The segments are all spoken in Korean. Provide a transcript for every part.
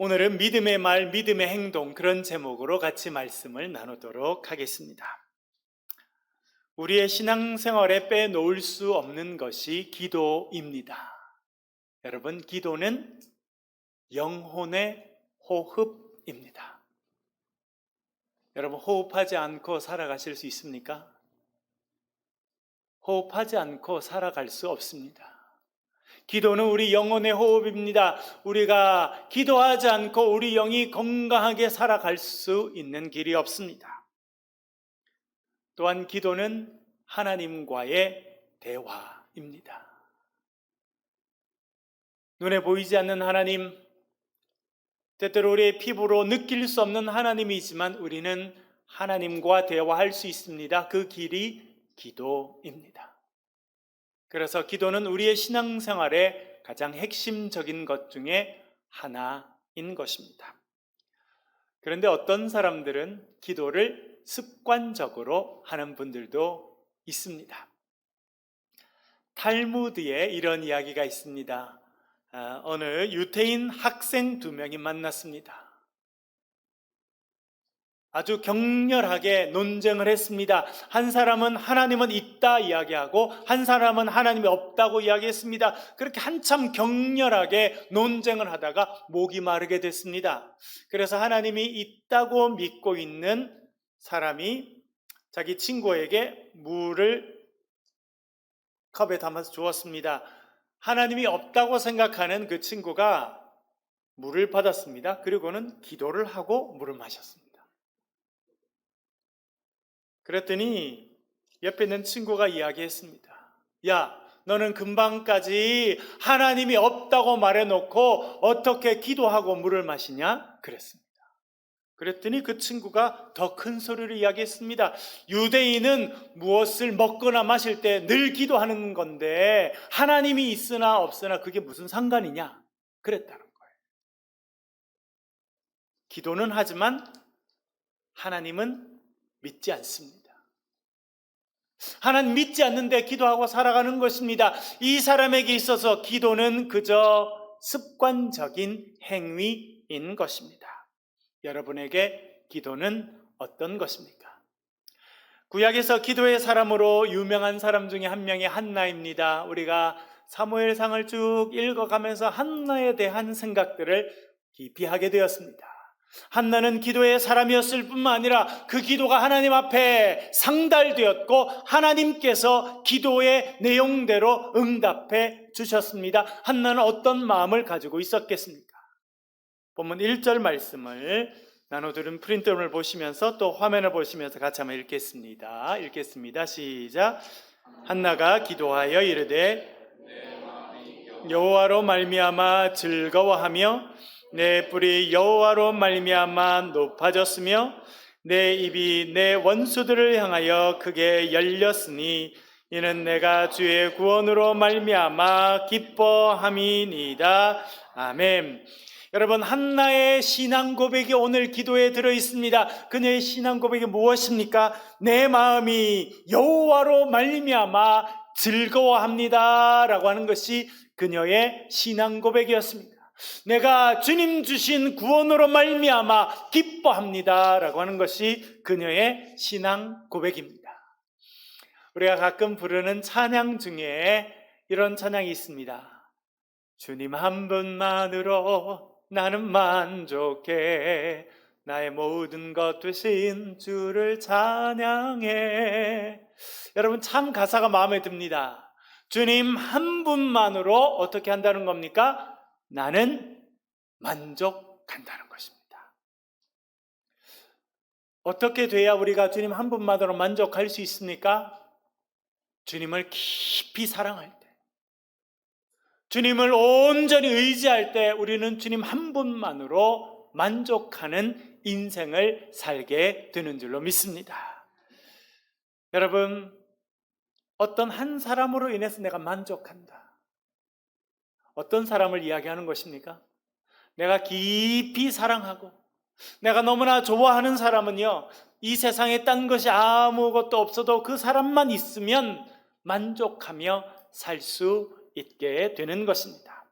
오늘은 믿음의 말, 믿음의 행동, 그런 제목으로 같이 말씀을 나누도록 하겠습니다. 우리의 신앙생활에 빼놓을 수 없는 것이 기도입니다. 여러분, 기도는 영혼의 호흡입니다. 여러분, 호흡하지 않고 살아가실 수 있습니까? 호흡하지 않고 살아갈 수 없습니다. 기도는 우리 영혼의 호흡입니다. 우리가 기도하지 않고 우리 영이 건강하게 살아갈 수 있는 길이 없습니다. 또한 기도는 하나님과의 대화입니다. 눈에 보이지 않는 하나님, 때때로 우리의 피부로 느낄 수 없는 하나님이지만 우리는 하나님과 대화할 수 있습니다. 그 길이 기도입니다. 그래서 기도는 우리의 신앙생활의 가장 핵심적인 것 중에 하나인 것입니다. 그런데 어떤 사람들은 기도를 습관적으로 하는 분들도 있습니다. 탈무드에 이런 이야기가 있습니다. 어느 유태인 학생 2명이 만났습니다. 아주 격렬하게 논쟁을 했습니다. 한 사람은 하나님은 있다 이야기하고 한 사람은 하나님이 없다고 이야기했습니다. 그렇게 한참 격렬하게 논쟁을 하다가 목이 마르게 됐습니다. 그래서 하나님이 있다고 믿고 있는 사람이 자기 친구에게 물을 컵에 담아서 주었습니다. 하나님이 없다고 생각하는 그 친구가 물을 받았습니다. 그리고는 기도를 하고 물을 마셨습니다. 그랬더니 옆에 있는 친구가 이야기했습니다. 야, 너는 금방까지 하나님이 없다고 말해놓고 어떻게 기도하고 물을 마시냐? 그랬습니다. 그랬더니 그 친구가 더 큰 소리로 이야기했습니다. 유대인은 무엇을 먹거나 마실 때 늘 기도하는 건데 하나님이 있으나 없으나 그게 무슨 상관이냐? 그랬다는 거예요. 기도는 하지만 하나님은 믿지 않습니다. 하나님 믿지 않는데 기도하고 살아가는 것입니다. 이 사람에게 있어서 기도는 그저 습관적인 행위인 것입니다. 여러분에게 기도는 어떤 것입니까? 구약에서 기도의 사람으로 유명한 사람 중에 한 명이 한나입니다. 우리가 사무엘상을 쭉 읽어가면서 한나에 대한 생각들을 깊이 하게 되었습니다. 한나는 기도의 사람이었을 뿐만 아니라 그 기도가 하나님 앞에 상달되었고 하나님께서 기도의 내용대로 응답해 주셨습니다. 한나는 어떤 마음을 가지고 있었겠습니까? 본문 1절 말씀을 나눠드린 프린트를 보시면서 또 화면을 보시면서 같이 한번 읽겠습니다. 시작. 한나가 기도하여 이르되 여호와로 말미암아 즐거워하며 내 뿔이 여호와로 말미암아 높아졌으며 내 입이 내 원수들을 향하여 크게 열렸으니 이는 내가 주의 구원으로 말미암아 기뻐함이니이다. 아멘. 여러분, 한나의 신앙 고백이 오늘 기도에 들어 있습니다. 그녀의 신앙 고백이 무엇입니까? 내 마음이 여호와로 말미암아 즐거워합니다 라고 하는 것이 그녀의 신앙 고백이었습니다. 내가 주님 주신 구원으로 말미암아 기뻐합니다 라고 하는 것이 그녀의 신앙 고백입니다. 우리가 가끔 부르는 찬양 중에 이런 찬양이 있습니다. 주님 한 분만으로 나는 만족해 나의 모든 것 되신 주를 찬양해. 여러분, 참 가사가 마음에 듭니다. 주님 한 분만으로 어떻게 한다는 겁니까? 나는 만족한다는 것입니다. 어떻게 돼야 우리가 주님 한 분만으로 만족할 수 있습니까? 주님을 깊이 사랑할 때, 주님을 온전히 의지할 때 우리는 주님 한 분만으로 만족하는 인생을 살게 되는 줄로 믿습니다. 여러분, 어떤 한 사람으로 인해서 내가 만족한다. 어떤 사람을 이야기하는 것입니까? 내가 깊이 사랑하고 내가 너무나 좋아하는 사람은요, 이 세상에 딴 것이 아무것도 없어도 그 사람만 있으면 만족하며 살 수 있게 되는 것입니다.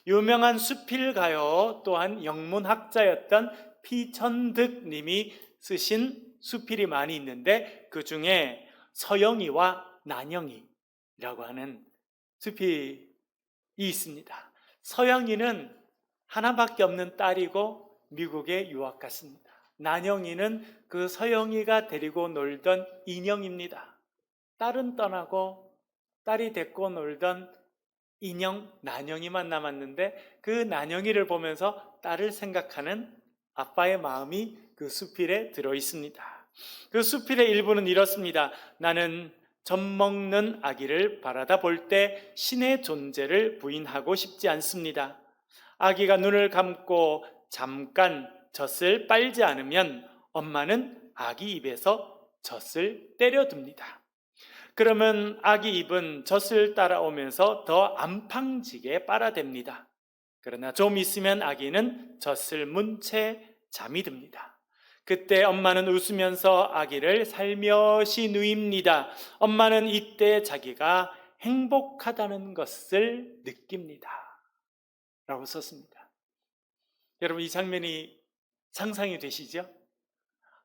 유명한 수필가요 또한 영문학자였던 피천득 님이 쓰신 수필이 많이 있는데 그 중에 서영이와 난영이라고 하는 수필이 있습니다. 서영이는 하나밖에 없는 딸이고 미국에 유학 갔습니다. 난영이는 그 서영이가 데리고 놀던 인형입니다. 딸은 떠나고 딸이 데리고 놀던 인형 난영이만 남았는데 그 난영이를 보면서 딸을 생각하는 아빠의 마음이 그 수필에 들어 있습니다. 그 수필의 일부는 이렇습니다. 나는 젖 먹는 아기를 바라다 볼 때 신의 존재를 부인하고 싶지 않습니다. 아기가 눈을 감고 잠깐 젖을 빨지 않으면 엄마는 아기 입에서 젖을 때려둡니다. 그러면 아기 입은 젖을 따라오면서 더 안팡지게 빨아댑니다. 그러나 좀 있으면 아기는 젖을 문 채 잠이 듭니다. 그때 엄마는 웃으면서 아기를 살며시 누입니다. 엄마는 이때 자기가 행복하다는 것을 느낍니다. 라고 썼습니다. 여러분, 이 장면이 상상이 되시죠?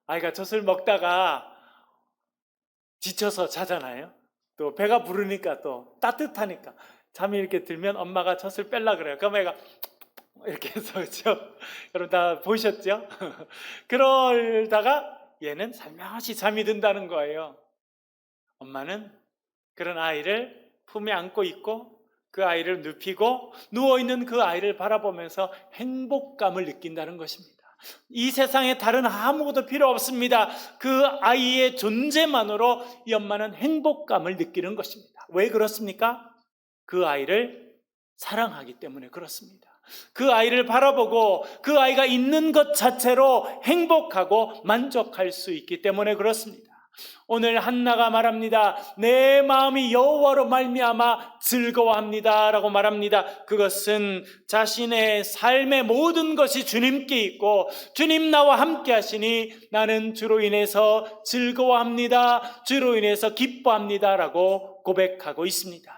아이가 젖을 먹다가 지쳐서 자잖아요. 또 배가 부르니까 또 따뜻하니까 잠이 이렇게 들면 엄마가 젖을 뺄라 그래요. 그럼 애가 이렇게 해서 그렇죠? 여러분 다 보셨죠? 그러다가 얘는 살며시 잠이 든다는 거예요. 엄마는 그런 아이를 품에 안고 있고 그 아이를 눕히고 누워있는 그 아이를 바라보면서 행복감을 느낀다는 것입니다. 이 세상에 다른 아무것도 필요 없습니다. 그 아이의 존재만으로 이 엄마는 행복감을 느끼는 것입니다. 왜 그렇습니까? 그 아이를 사랑하기 때문에 그렇습니다. 그 아이를 바라보고 그 아이가 있는 것 자체로 행복하고 만족할 수 있기 때문에 그렇습니다. 오늘 한나가 말합니다. 내 마음이 여호와로 말미암아 즐거워합니다 라고 말합니다. 그것은 자신의 삶의 모든 것이 주님께 있고 주님 나와 함께 하시니 나는 주로 인해서 즐거워합니다, 주로 인해서 기뻐합니다 라고 고백하고 있습니다.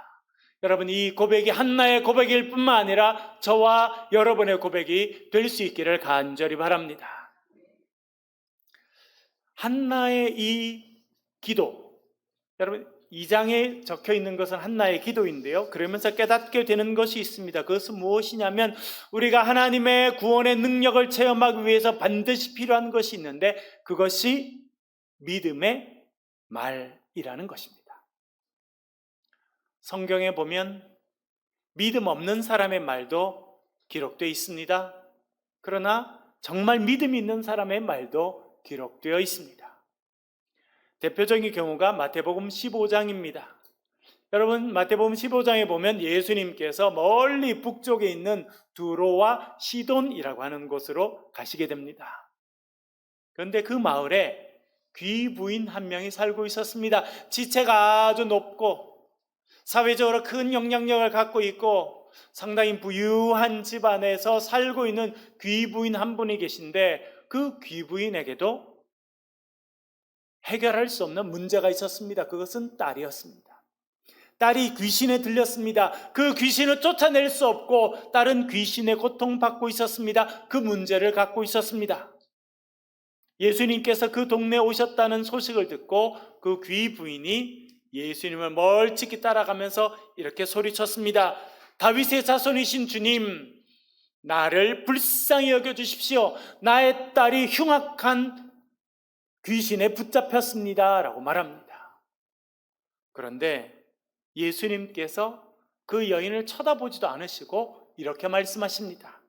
여러분, 이 고백이 한나의 고백일 뿐만 아니라 저와 여러분의 고백이 될 수 있기를 간절히 바랍니다. 한나의 이 기도, 여러분 2장에 적혀 있는 것은 한나의 기도인데요, 그러면서 깨닫게 되는 것이 있습니다. 그것은 무엇이냐면 우리가 하나님의 구원의 능력을 체험하기 위해서 반드시 필요한 것이 있는데 그것이 믿음의 말이라는 것입니다. 성경에 보면 믿음 없는 사람의 말도 기록되어 있습니다. 그러나 정말 믿음이 있는 사람의 말도 기록되어 있습니다. 대표적인 경우가 마태복음 15장입니다. 여러분, 마태복음 15장에 보면 예수님께서 멀리 북쪽에 있는 두로와 시돈이라고 하는 곳으로 가시게 됩니다. 그런데 그 마을에 귀부인 한 명이 살고 있었습니다. 지체가 아주 높고 사회적으로 큰 영향력을 갖고 있고 상당히 부유한 집안에서 살고 있는 귀부인 한 분이 계신데 그 귀부인에게도 해결할 수 없는 문제가 있었습니다. 그것은 딸이었습니다. 딸이 귀신에 들렸습니다. 그 귀신을 쫓아낼 수 없고 딸은 귀신에 고통받고 있었습니다. 그 문제를 갖고 있었습니다. 예수님께서 그 동네에 오셨다는 소식을 듣고 그 귀부인이 예수님을 멀찍이 따라가면서 이렇게 소리쳤습니다. 다윗의 자손이신 주님, 나를 불쌍히 여겨주십시오. 나의 딸이 흉악한 귀신에 붙잡혔습니다 라고 말합니다. 그런데 예수님께서 그 여인을 쳐다보지도 않으시고 이렇게 말씀하십니다.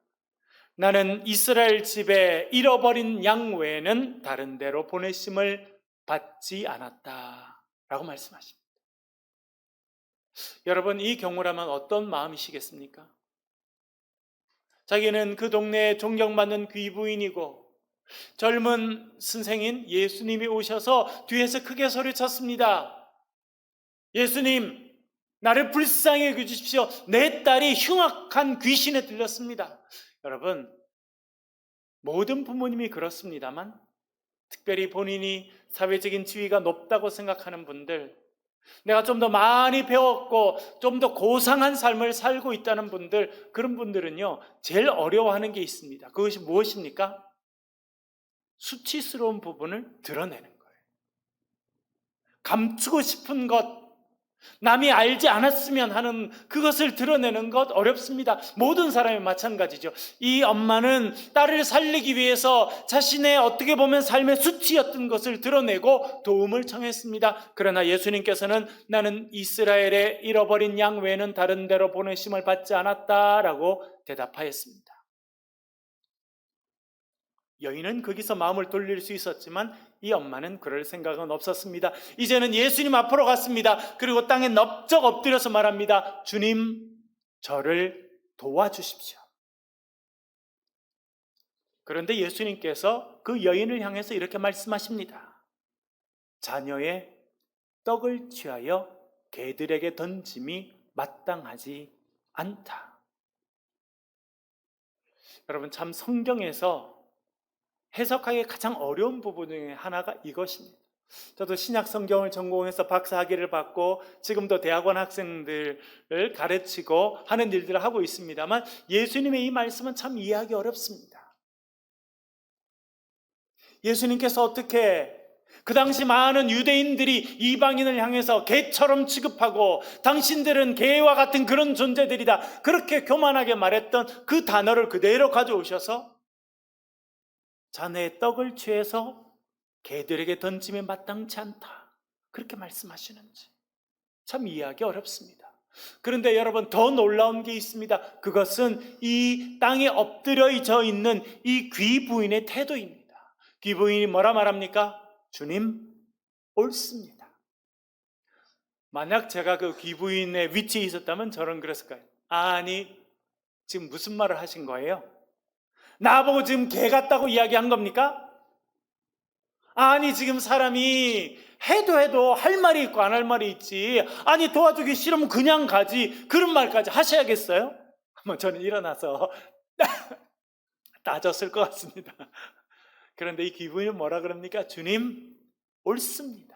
나는 이스라엘 집에 잃어버린 양 외에는 다른 데로 보내심을 받지 않았다 라고 말씀하십니다. 여러분, 이 경우라면 어떤 마음이시겠습니까? 자기는 그 동네에 존경받는 귀부인이고 젊은 선생인 예수님이 오셔서 뒤에서 크게 소리쳤습니다. 예수님, 나를 불쌍히 여겨주십시오. 내 딸이 흉악한 귀신에 들렸습니다. 여러분, 모든 부모님이 그렇습니다만 특별히 본인이 사회적인 지위가 높다고 생각하는 분들, 내가 좀 더 많이 배웠고 좀 더 고상한 삶을 살고 있다는 분들, 그런 분들은요, 제일 어려워하는 게 있습니다. 그것이 무엇입니까? 수치스러운 부분을 드러내는 거예요. 감추고 싶은 것, 남이 알지 않았으면 하는 그것을 드러내는 것 어렵습니다. 모든 사람이 마찬가지죠. 이 엄마는 딸을 살리기 위해서 자신의 어떻게 보면 삶의 수치였던 것을 드러내고 도움을 청했습니다. 그러나 예수님께서는 나는 이스라엘의 잃어버린 양 외에는 다른 데로 보내심을 받지 않았다라고 대답하였습니다. 여인은 거기서 마음을 돌릴 수 있었지만 이 엄마는 그럴 생각은 없었습니다. 이제는 예수님 앞으로 갔습니다. 그리고 땅에 넙적 엎드려서 말합니다. 주님, 저를 도와주십시오. 그런데 예수님께서 그 여인을 향해서 이렇게 말씀하십니다. 자녀의 떡을 취하여 개들에게 던짐이 마땅하지 않다. 여러분, 참 성경에서 해석하기 가장 어려운 부분 중에 하나가 이것입니다. 저도 신약 성경을 전공해서 박사학위를 받고 지금도 대학원 학생들을 가르치고 하는 일들을 하고 있습니다만 예수님의 이 말씀은 참 이해하기 어렵습니다. 예수님께서 어떻게 그 당시 많은 유대인들이 이방인을 향해서 개처럼 취급하고 당신들은 개와 같은 그런 존재들이다, 그렇게 교만하게 말했던 그 단어를 그대로 가져오셔서 자네의 떡을 취해서 개들에게 던짐에 마땅치 않다, 그렇게 말씀하시는지 참 이해하기 어렵습니다. 그런데 여러분, 더 놀라운 게 있습니다. 그것은 이 땅에 엎드려져 있는 이 귀부인의 태도입니다. 귀부인이 뭐라 말합니까? 주님, 옳습니다. 만약 제가 그 귀부인의 위치에 있었다면 저는 그랬을까요? 아니, 지금 무슨 말을 하신 거예요? 나보고 지금 개 같다고 이야기한 겁니까? 아니, 지금 사람이 해도 할 말이 있고 안 할 말이 있지, 아니 도와주기 싫으면 그냥 가지, 그런 말까지 하셔야겠어요? 저는 일어나서 따졌을 것 같습니다. 그런데 이 귀부인은 뭐라 그럽니까? 주님, 옳습니다.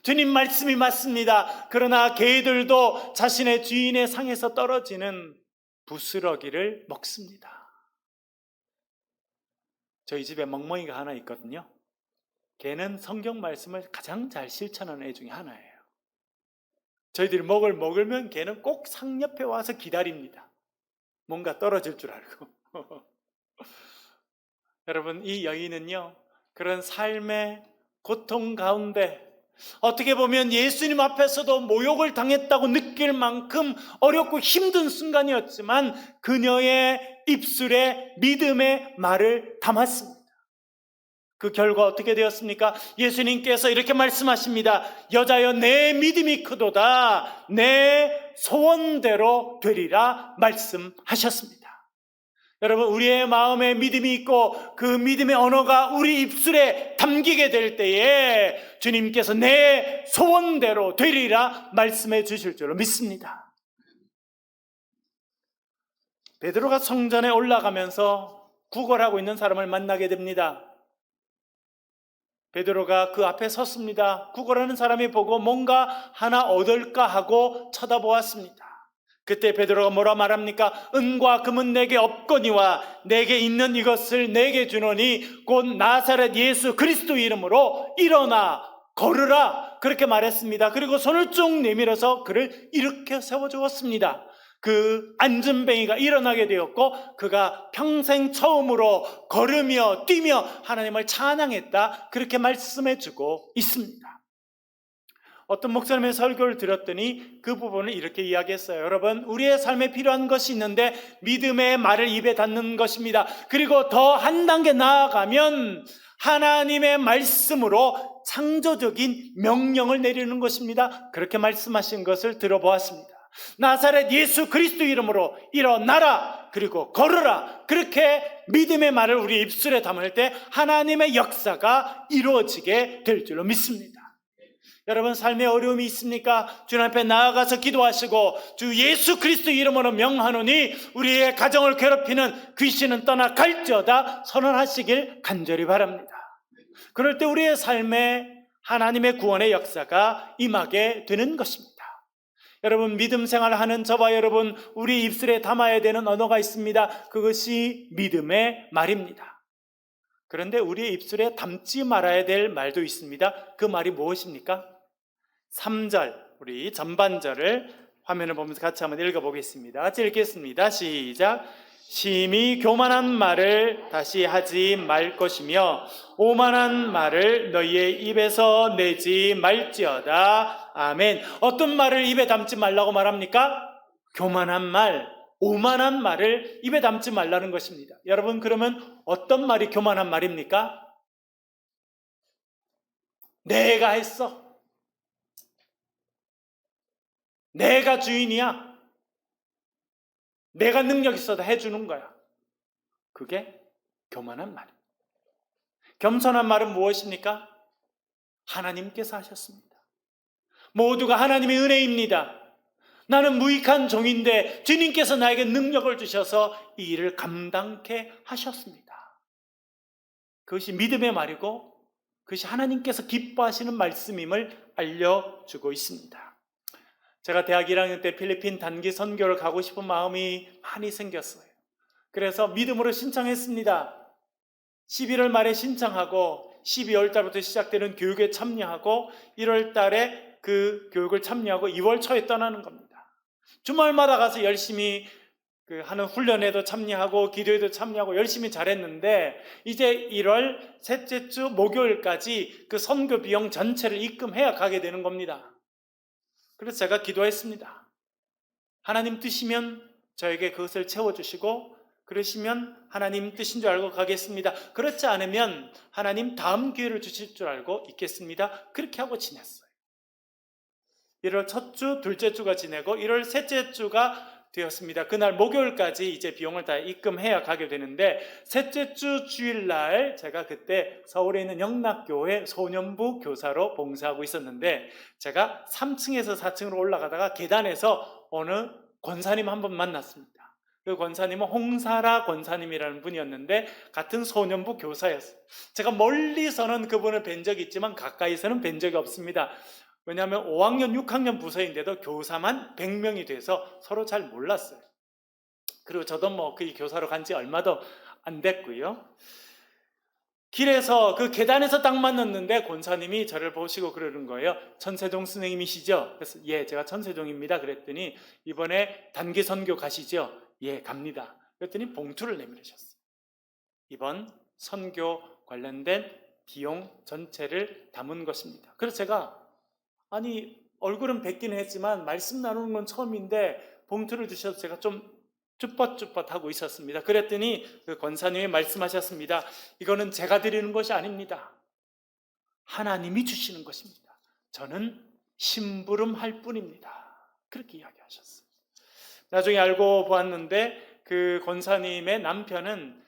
주님 말씀이 맞습니다. 그러나 개들도 자신의 주인의 상에서 떨어지는 부스러기를 먹습니다. 저희 집에 멍멍이가 하나 있거든요. 걔는 성경 말씀을 가장 잘 실천하는 애 중에 하나예요. 저희들이 먹으면 걔는 꼭 상 옆에 와서 기다립니다. 뭔가 떨어질 줄 알고. 여러분, 이 여인은요, 그런 삶의 고통 가운데 어떻게 보면 예수님 앞에서도 모욕을 당했다고 느낄 만큼 어렵고 힘든 순간이었지만 그녀의 입술에 믿음의 말을 담았습니다. 그 결과 어떻게 되었습니까? 예수님께서 이렇게 말씀하십니다. 여자여, 내 믿음이 크도다. 내 소원대로 되리라 말씀하셨습니다. 여러분, 우리의 마음에 믿음이 있고 그 믿음의 언어가 우리 입술에 담기게 될 때에 주님께서 내 소원대로 되리라 말씀해 주실 줄로 믿습니다. 베드로가 성전에 올라가면서 구걸하고 있는 사람을 만나게 됩니다. 베드로가 그 앞에 섰습니다. 구걸하는 사람이 보고 뭔가 하나 얻을까 하고 쳐다보았습니다. 그때 베드로가 뭐라 말합니까? 은과 금은 내게 없거니와 내게 있는 이것을 내게 주노니 곧 나사렛 예수 그리스도 이름으로 일어나 걸으라, 그렇게 말했습니다. 그리고 손을 쭉 내밀어서 그를 일으켜 세워주었습니다. 그 안전뱅이가 일어나게 되었고 그가 평생 처음으로 걸으며 뛰며 하나님을 찬양했다, 그렇게 말씀해주고 있습니다. 어떤 목사님의 설교를 들었더니 그 부분을 이렇게 이야기했어요. 여러분, 우리의 삶에 필요한 것이 있는데 믿음의 말을 입에 닫는 것입니다. 그리고 더 한 단계 나아가면 하나님의 말씀으로 창조적인 명령을 내리는 것입니다. 그렇게 말씀하신 것을 들어보았습니다. 나사렛 예수 그리스도 이름으로 일어나라, 그리고 걸으라, 그렇게 믿음의 말을 우리 입술에 담을 때 하나님의 역사가 이루어지게 될 줄로 믿습니다. 여러분, 삶에 어려움이 있습니까? 주님 앞에 나아가서 기도하시고 주 예수 그리스도 이름으로 명하노니 우리의 가정을 괴롭히는 귀신은 떠나갈지어다 선언하시길 간절히 바랍니다. 그럴 때 우리의 삶에 하나님의 구원의 역사가 임하게 되는 것입니다. 여러분, 믿음 생활하는 저와 여러분, 우리 입술에 담아야 되는 언어가 있습니다. 그것이 믿음의 말입니다. 그런데 우리의 입술에 담지 말아야 될 말도 있습니다. 그 말이 무엇입니까? 3절, 우리 전반절을 화면을 보면서 같이 한번 읽어보겠습니다. 같이 읽겠습니다. 시작. 심히 교만한 말을 다시 하지 말 것이며 오만한 말을 너희의 입에서 내지 말지어다. 아멘. 어떤 말을 입에 담지 말라고 말합니까? 교만한 말, 오만한 말을 입에 담지 말라는 것입니다. 여러분, 그러면 어떤 말이 교만한 말입니까? 내가 했어. 내가 주인이야. 내가 능력 있어도 해주는 거야. 그게 교만한 말입니다. 겸손한 말은 무엇입니까? 하나님께서 하셨습니다. 모두가 하나님의 은혜입니다. 나는 무익한 종인데 주님께서 나에게 능력을 주셔서 이 일을 감당케 하셨습니다. 그것이 믿음의 말이고 그것이 하나님께서 기뻐하시는 말씀임을 알려주고 있습니다. 제가 대학 1학년 때 필리핀 단기 선교를 가고 싶은 마음이 많이 생겼어요. 그래서 믿음으로 신청했습니다. 11월 말에 신청하고 12월 달부터 시작되는 교육에 참여하고 1월 달에 그 교육을 참여하고 2월 초에 떠나는 겁니다. 주말마다 가서 열심히 하는 훈련에도 참여하고 기도에도 참여하고 열심히 잘했는데 이제 1월 셋째 주 목요일까지 그 선교 비용 전체를 입금해야 가게 되는 겁니다. 그래서 제가 기도했습니다. 하나님 뜻이면 저에게 그것을 채워주시고 그러시면 하나님 뜻인 줄 알고 가겠습니다. 그렇지 않으면 하나님 다음 기회를 주실 줄 알고 있겠습니다. 그렇게 하고 지냈어요. 1월 첫 주, 둘째 주가 지내고 1월 셋째 주가 되었습니다. 그날 목요일까지 이제 비용을 다 입금해야 가게 되는데 셋째 주 주일날 제가 그때 서울에 있는 영락교회 소년부 교사로 봉사하고 있었는데 제가 3층에서 4층으로 올라가다가 계단에서 어느 권사님 한 분 만났습니다. 그 권사님은 홍사라 권사님이라는 분이었는데 같은 소년부 교사였어요. 제가 멀리서는 그분을 뵌 적이 있지만 가까이서는 뵌 적이 없습니다. 왜냐하면 5학년, 6학년 부서인데도 교사만 100명이 돼서 서로 잘 몰랐어요. 그리고 저도 그 교사로 간 지 얼마도 안 됐고요. 길에서 그 계단에서 딱 만났는데 권사님이 저를 보시고 그러는 거예요. 천세종 선생님이시죠? 그래서 예, 제가 천세종입니다. 그랬더니 이번에 단기 선교 가시죠? 예, 갑니다. 그랬더니 봉투를 내밀으셨어요. 이번 선교 관련된 비용 전체를 담은 것입니다. 그래서 제가 얼굴은 뵙기는 했지만 말씀 나누는 건 처음인데 봉투를 주셔서 제가 좀 쭈뼛쭈뼛하고 있었습니다. 그랬더니 그 권사님이 말씀하셨습니다. 이거는 제가 드리는 것이 아닙니다. 하나님이 주시는 것입니다. 저는 심부름할 뿐입니다. 그렇게 이야기하셨어요. 나중에 알고 보았는데 그 권사님의 남편은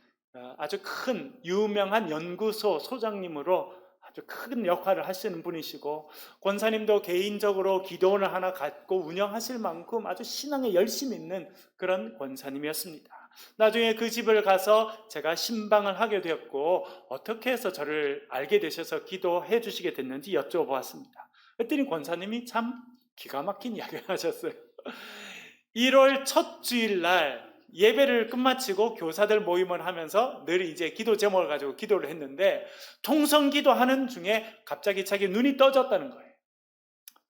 아주 큰 유명한 연구소 소장님으로 아주 큰 역할을 하시는 분이시고 권사님도 개인적으로 기도원을 하나 갖고 운영하실 만큼 아주 신앙에 열심히 있는 그런 권사님이었습니다. 나중에 그 집을 가서 제가 신방을 하게 되었고 어떻게 해서 저를 알게 되셔서 기도해 주시게 됐는지 여쭤보았습니다. 그랬더니 권사님이 참 기가 막힌 이야기를 하셨어요. 1월 첫 주일날 예배를 끝마치고 교사들 모임을 하면서 늘 이제 기도 제목을 가지고 기도를 했는데 통성 기도하는 중에 갑자기 자기 눈이 떠졌다는 거예요.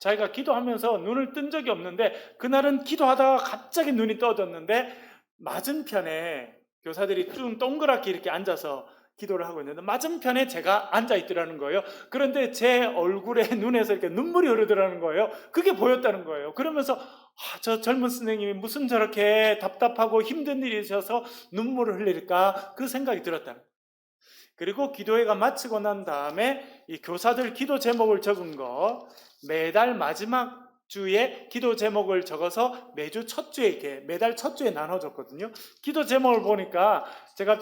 자기가 기도하면서 눈을 뜬 적이 없는데 그날은 기도하다가 갑자기 눈이 떠졌는데 맞은편에 교사들이 쭉 동그랗게 이렇게 앉아서 기도를 하고 있는데 맞은편에 제가 앉아 있더라는 거예요. 그런데 제 얼굴에 눈에서 이렇게 눈물이 흐르더라는 거예요. 그게 보였다는 거예요. 그러면서 저 젊은 선생님이 무슨 저렇게 답답하고 힘든 일이 있어서 눈물을 흘릴까 그 생각이 들었다는 거예요. 그리고 기도회가 마치고 난 다음에 이 교사들 기도 제목을 적은 거 매달 마지막 주에 기도 제목을 적어서 매주 첫 주에 이렇게 매달 첫 주에 나눠줬거든요. 기도 제목을 보니까 제가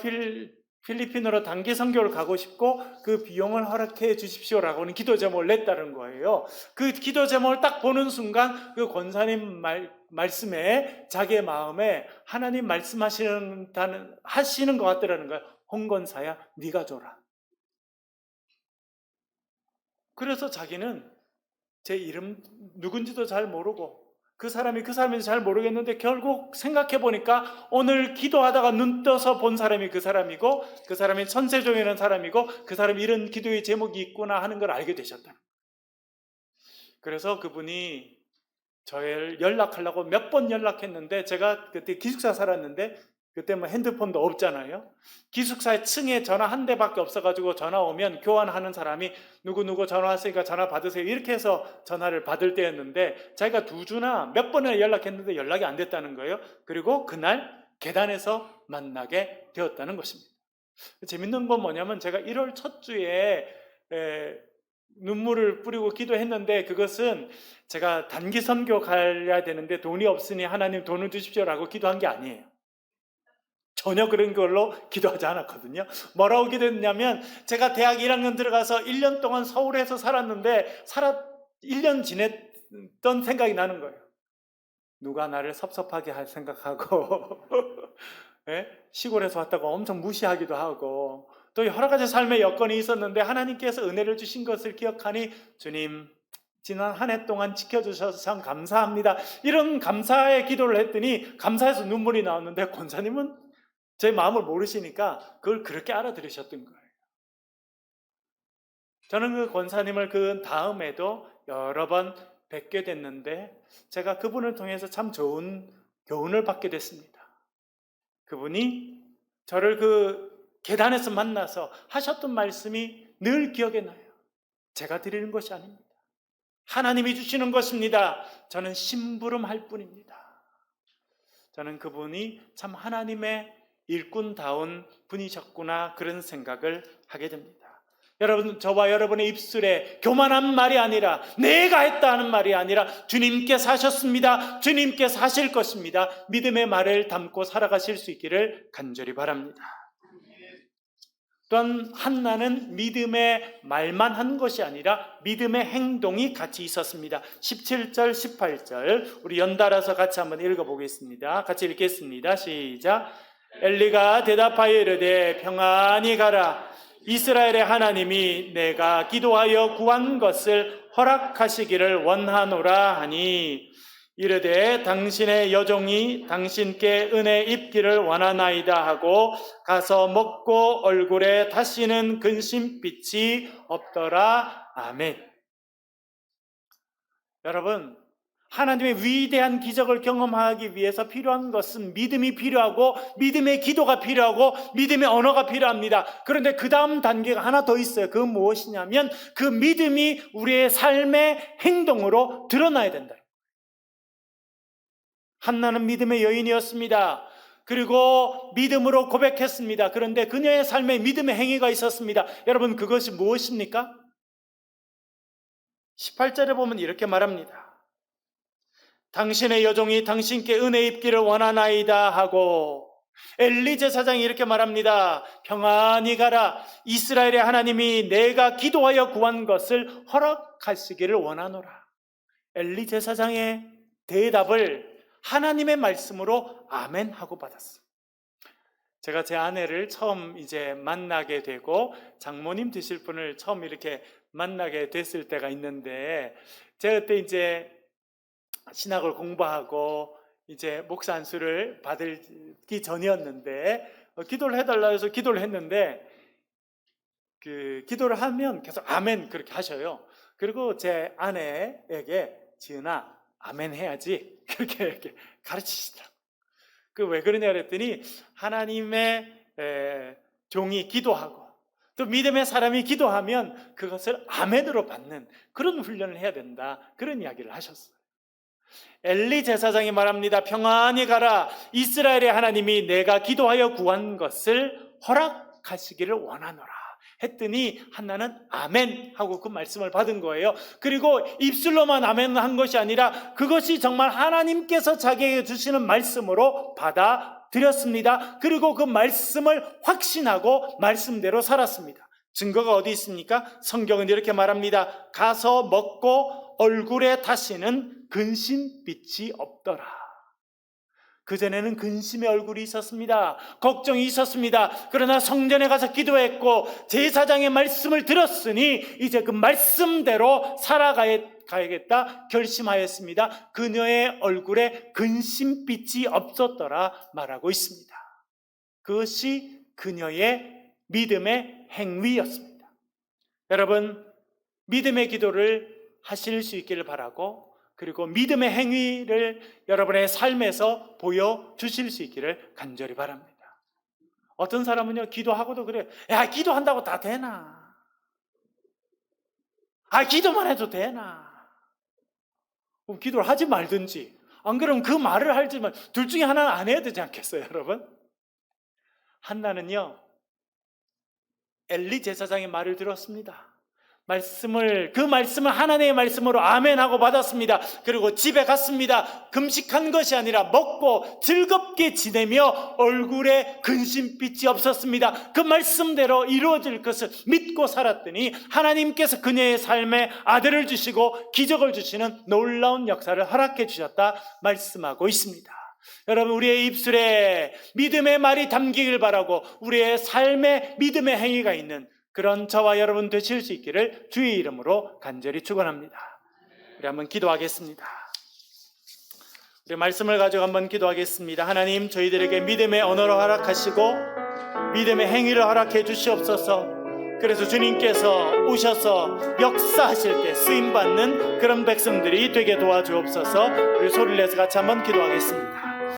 필리핀으로 단기 선교를 가고 싶고 그 비용을 허락해 주십시오라고는 기도 제목을 냈다는 거예요. 그 기도 제목을 딱 보는 순간 그 권사님 말씀에 자기의 마음에 하나님 말씀하시는 것 같더라는 거예요. 홍 권사야, 네가 줘라. 그래서 자기는 제 이름 누군지도 잘 모르고 그 사람인지 잘 모르겠는데 결국 생각해 보니까 오늘 기도하다가 눈 떠서 본 사람이 그 사람이고 그 사람이 천세종이라는 사람이고 그 사람이 이런 기도의 제목이 있구나 하는 걸 알게 되셨다. 그래서 그분이 저를 연락하려고 몇 번 연락했는데 제가 그때 기숙사 살았는데 그때 뭐 핸드폰도 없잖아요. 기숙사에 층에 전화 한 대밖에 없어가지고 전화 오면 교환하는 사람이 누구 전화 왔으니까 전화 받으세요 이렇게 해서 전화를 받을 때였는데 자기가 두 주나 몇 번이나 연락했는데 연락이 안 됐다는 거예요. 그리고 그날 계단에서 만나게 되었다는 것입니다. 재밌는 건 뭐냐면 제가 1월 첫 주에 눈물을 뿌리고 기도했는데 그것은 제가 단기 선교 가야 되는데 돈이 없으니 하나님 돈을 주십시오라고 기도한 게 아니에요. 전혀 그런 걸로 기도하지 않았거든요. 뭐라고 기도했냐면 제가 대학 1학년 들어가서 1년 동안 서울에서 살았는데 1년 지냈던 생각이 나는 거예요. 누가 나를 섭섭하게 할 생각하고 예? 시골에서 왔다고 엄청 무시하기도 하고 또 여러 가지 삶의 여건이 있었는데 하나님께서 은혜를 주신 것을 기억하니 주님 지난 한 해 동안 지켜주셔서 참 감사합니다. 이런 감사의 기도를 했더니 감사해서 눈물이 나왔는데 권사님은 제 마음을 모르시니까 그걸 그렇게 알아들으셨던 거예요. 저는 그 권사님을 그 다음에도 여러 번 뵙게 됐는데 제가 그분을 통해서 참 좋은 교훈을 받게 됐습니다. 그분이 저를 그 계단에서 만나서 하셨던 말씀이 늘 기억에 나요. 제가 드리는 것이 아닙니다. 하나님이 주시는 것입니다. 저는 심부름할 뿐입니다. 저는 그분이 참 하나님의 일꾼다운 분이셨구나 그런 생각을 하게 됩니다. 여러분, 저와 여러분의 입술에 교만한 말이 아니라 내가 했다 하는 말이 아니라 주님께서 하셨습니다. 주님께서 하실 것입니다. 믿음의 말을 담고 살아가실 수 있기를 간절히 바랍니다. 또한 한나는 믿음의 말만 한 것이 아니라 믿음의 행동이 같이 있었습니다. 17절, 18절 우리 연달아서 같이 한번 읽어보겠습니다. 같이 읽겠습니다. 시작. 엘리가 대답하여 이르되 평안히 가라. 이스라엘의 하나님이 내가 기도하여 구한 것을 허락하시기를 원하노라 하니 이르되 당신의 여종이 당신께 은혜 입기를 원하나이다 하고 가서 먹고 얼굴에 다시는 근심빛이 없더라. 아멘. 여러분, 하나님의 위대한 기적을 경험하기 위해서 필요한 것은 믿음이 필요하고 믿음의 기도가 필요하고 믿음의 언어가 필요합니다. 그런데 그 다음 단계가 하나 더 있어요. 그건 무엇이냐면 그 믿음이 우리의 삶의 행동으로 드러나야 된다. 한나는 믿음의 여인이었습니다. 그리고 믿음으로 고백했습니다. 그런데 그녀의 삶에 믿음의 행위가 있었습니다. 여러분, 그것이 무엇입니까? 18절에 보면 이렇게 말합니다. 당신의 여종이 당신께 은혜 입기를 원하나이다 하고 엘리 제사장이 이렇게 말합니다. 평안히 가라. 이스라엘의 하나님이 내가 기도하여 구한 것을 허락하시기를 원하노라. 엘리 제사장의 대답을 하나님의 말씀으로 아멘 하고 받았어요. 제가 제 아내를 처음 이제 만나게 되고 장모님 되실 분을 처음 이렇게 만나게 됐을 때가 있는데 제가 그때 이제 신학을 공부하고 이제 목사 안수를 받기 전이었는데 기도를 해달라 해서 기도를 했는데 그 기도를 하면 계속 아멘 그렇게 하셔요. 그리고 제 아내에게 지은아 아멘 해야지 그렇게 이렇게 가르치시더라고요. 그 왜 그러냐 그랬더니 하나님의 종이 기도하고 또 믿음의 사람이 기도하면 그것을 아멘으로 받는 그런 훈련을 해야 된다. 그런 이야기를 하셨어요. 엘리 제사장이 말합니다. 평안히 가라. 이스라엘의 하나님이 내가 기도하여 구한 것을 허락하시기를 원하노라 했더니 한나는 아멘 하고 그 말씀을 받은 거예요. 그리고 입술로만 아멘 한 것이 아니라 그것이 정말 하나님께서 자기에게 주시는 말씀으로 받아들였습니다. 그리고 그 말씀을 확신하고 말씀대로 살았습니다. 증거가 어디 있습니까? 성경은 이렇게 말합니다. 가서 먹고 얼굴에 다시는 근심빛이 없더라. 그전에는 근심의 얼굴이 있었습니다. 걱정이 있었습니다. 그러나 성전에 가서 기도했고 제사장의 말씀을 들었으니 이제 그 말씀대로 살아가야겠다 결심하였습니다. 그녀의 얼굴에 근심빛이 없었더라 말하고 있습니다. 그것이 그녀의 믿음의 행위였습니다. 여러분, 믿음의 기도를 하실 수 있기를 바라고, 그리고 믿음의 행위를 여러분의 삶에서 보여주실 수 있기를 간절히 바랍니다. 어떤 사람은요, 기도하고도 그래요. 야, 기도한다고 다 되나? 기도만 해도 되나? 그럼 기도를 하지 말든지, 안 그러면 그 말을 하지만 둘 중에 하나는 안 해야 되지 않겠어요, 여러분? 한나는요, 엘리 제사장의 말을 들었습니다. 그 말씀을 하나님의 말씀으로 아멘하고 받았습니다. 그리고 집에 갔습니다. 금식한 것이 아니라 먹고 즐겁게 지내며 얼굴에 근심빛이 없었습니다. 그 말씀대로 이루어질 것을 믿고 살았더니 하나님께서 그녀의 삶에 아들을 주시고 기적을 주시는 놀라운 역사를 허락해 주셨다 말씀하고 있습니다. 여러분, 우리의 입술에 믿음의 말이 담기길 바라고 우리의 삶에 믿음의 행위가 있는 그런 저와 여러분 되실 수 있기를 주의 이름으로 간절히 축원합니다. 우리 한번 기도하겠습니다. 우리 말씀을 가지고 한번 기도하겠습니다. 하나님, 저희들에게 믿음의 언어를 허락하시고 믿음의 행위를 허락해 주시옵소서. 그래서 주님께서 오셔서 역사하실 때 쓰임받는 그런 백성들이 되게 도와주옵소서. 우리 소리를 내서 같이 한번 기도하겠습니다.